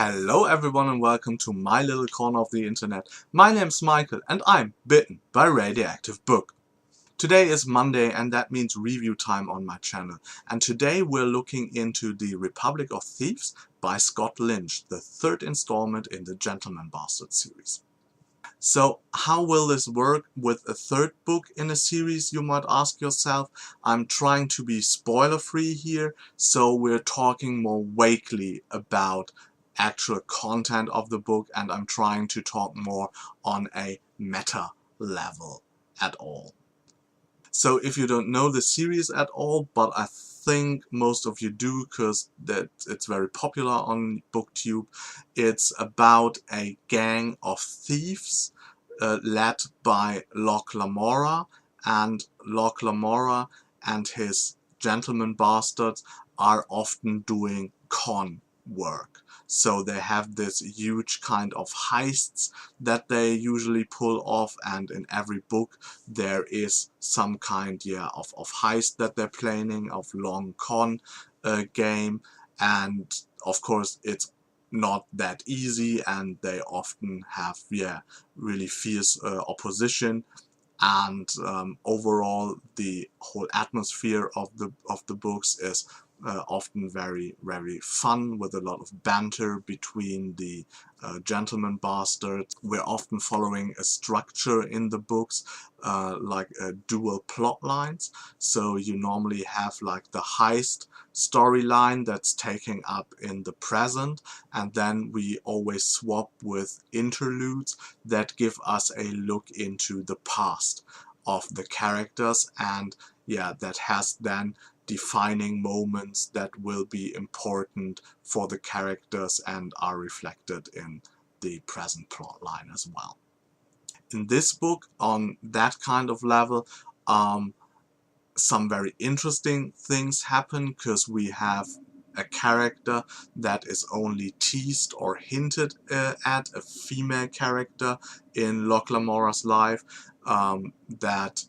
Hello everyone and welcome to my little corner of the internet. My name's Michael and I'm bitten by radioactive book. Today is Monday and that means review time on my channel. And today we're looking into The Republic of Thieves by Scott Lynch, the third installment in the Gentleman Bastard series. So how will this work with a third book in a series, you might ask yourself? I'm trying to be spoiler free here, so we're talking more vaguely about actual content of the book, and I'm trying to talk more on a meta level at all. So if you don't know the series at all, but I think most of you do because it's very popular on BookTube, it's about a gang of thieves led by Locke Lamora, and Locke Lamora and his gentleman bastards are often doing con work. So they have this huge kind of heists that they usually pull off, and in every book there is some kind of heist that they're planning, of long con game, and of course it's not that easy and they often have really fierce opposition, and overall the whole atmosphere of the books is often very fun, with a lot of banter between the gentleman bastards. We're often following a structure in the books, like dual plot lines. So you normally have like the heist storyline that's taking up in the present, and then we always swap with interludes that give us a look into the past of the characters, and that has then defining moments that will be important for the characters and are reflected in the present plot line as well. In this book, on that kind of level, some very interesting things happen, because we have a character that is only teased or hinted at, a female character in Locke Lamora's life that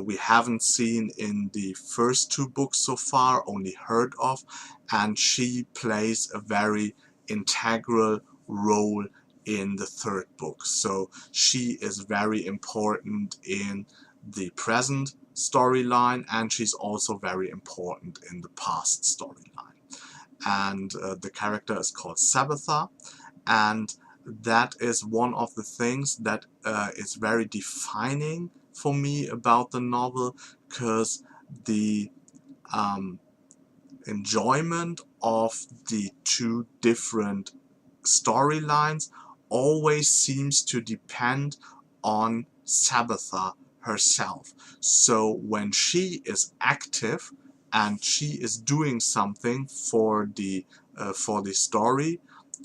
we haven't seen in the first two books so far, only heard of, and she plays a very integral role in the third book. So she is very important in the present storyline, and she's also very important in the past storyline. And the character is called Sabbatha, and that is one of the things that is very defining for me about the novel, because the enjoyment of the two different storylines always seems to depend on Sabbatha herself. So when she is active and she is doing something for the story,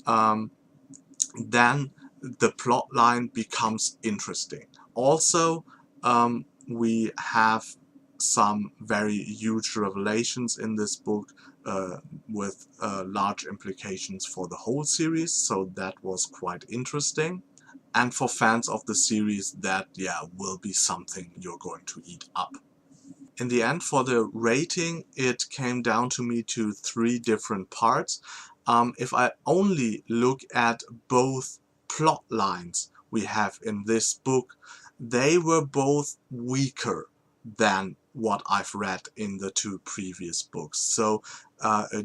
then the plot line becomes interesting. Also, we have some very huge revelations in this book with large implications for the whole series, so that was quite interesting. And for fans of the series, that will be something you're going to eat up. In the end, for the rating, it came down to me to 3 different parts. If I only look at both plot lines we have in this book, they were both weaker than what I've read in the 2 previous books. So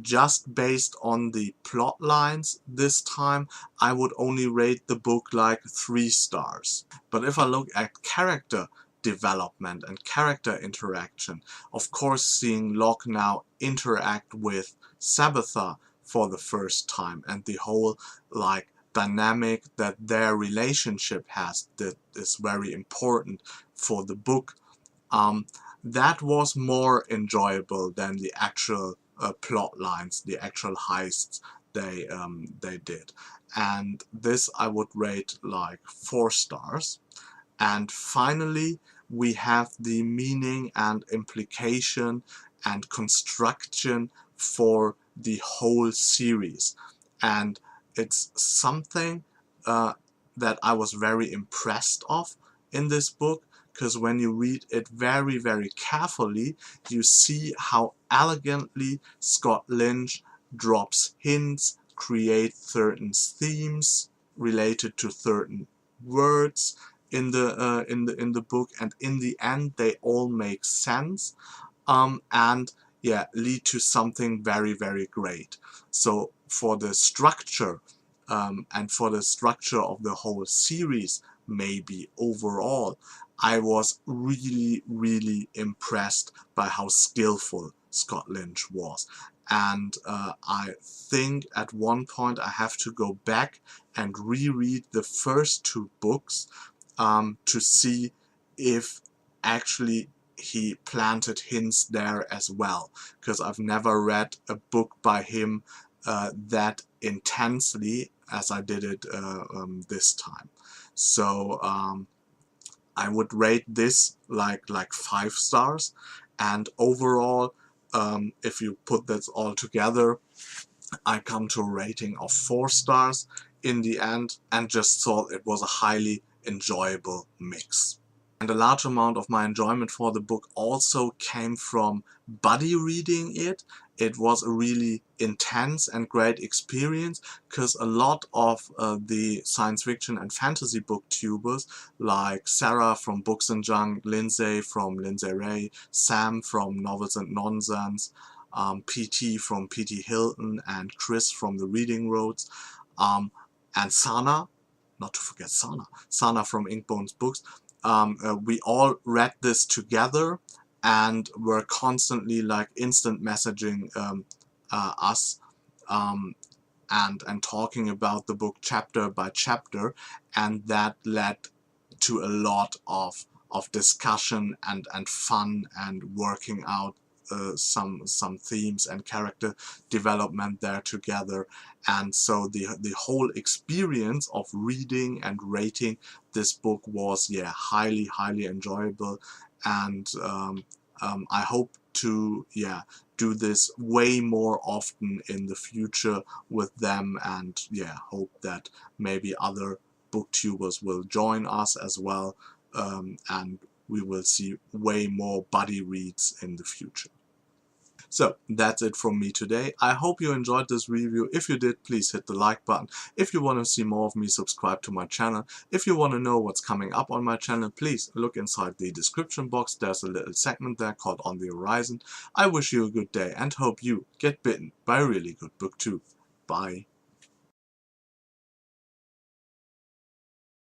just based on the plot lines this time, I would only rate the book like 3 stars. But if I look at character development and character interaction, of course seeing Locke now interact with Sabbatha for the first time, and the whole like dynamic that their relationship has, that is very important for the book, that was more enjoyable than the actual plot lines, the actual heists they did. And this I would rate like 4 stars. And finally, we have the meaning and implication and construction for the whole series. And it's something that I was very impressed of in this book, because when you read it very carefully, you see how elegantly Scott Lynch drops hints, create certain themes related to certain words in the book, and in the end they all make sense, and yeah, lead to something very, very great. So for the structure, and for the structure of the whole series, maybe overall, I was really, really impressed by how skillful Scott Lynch was. And I think at one point I have to go back and reread the first two books to see if actually he planted hints there as well, because I've never read a book by him that intensely as I did it this time. So I would rate this like 5 stars, and overall, if you put this all together, I come to a rating of 4 stars in the end, and just thought it was a highly enjoyable mix. And a large amount of my enjoyment for the book also came from buddy reading it. It was a really intense and great experience, because a lot of the science fiction and fantasy booktubers, like Sarah from Books and Junk, Lindsay from Lindsay Ray, Sam from Novels and Nonsense, PT from PT Hilton, and Chris from The Reading Roads, and Sana, not to forget Sana from Inkbones Books. We all read this together and were constantly like instant messaging us and talking about the book chapter by chapter, and that led to a lot of discussion and fun and working out some themes and character development there together. And so the whole experience of reading and rating this book was, yeah, highly enjoyable, and I hope to, yeah, do this way more often in the future with them, and yeah, hope that maybe other booktubers will join us as well, and we will see way more buddy reads in the future. So that's it from me today. I hope you enjoyed this review. If you did, please hit the like button. If you want to see more of me, subscribe to my channel. If you want to know what's coming up on my channel, please look inside the description box. There's a little segment there called On the Horizon. I wish you a good day and hope you get bitten by a really good book too. Bye.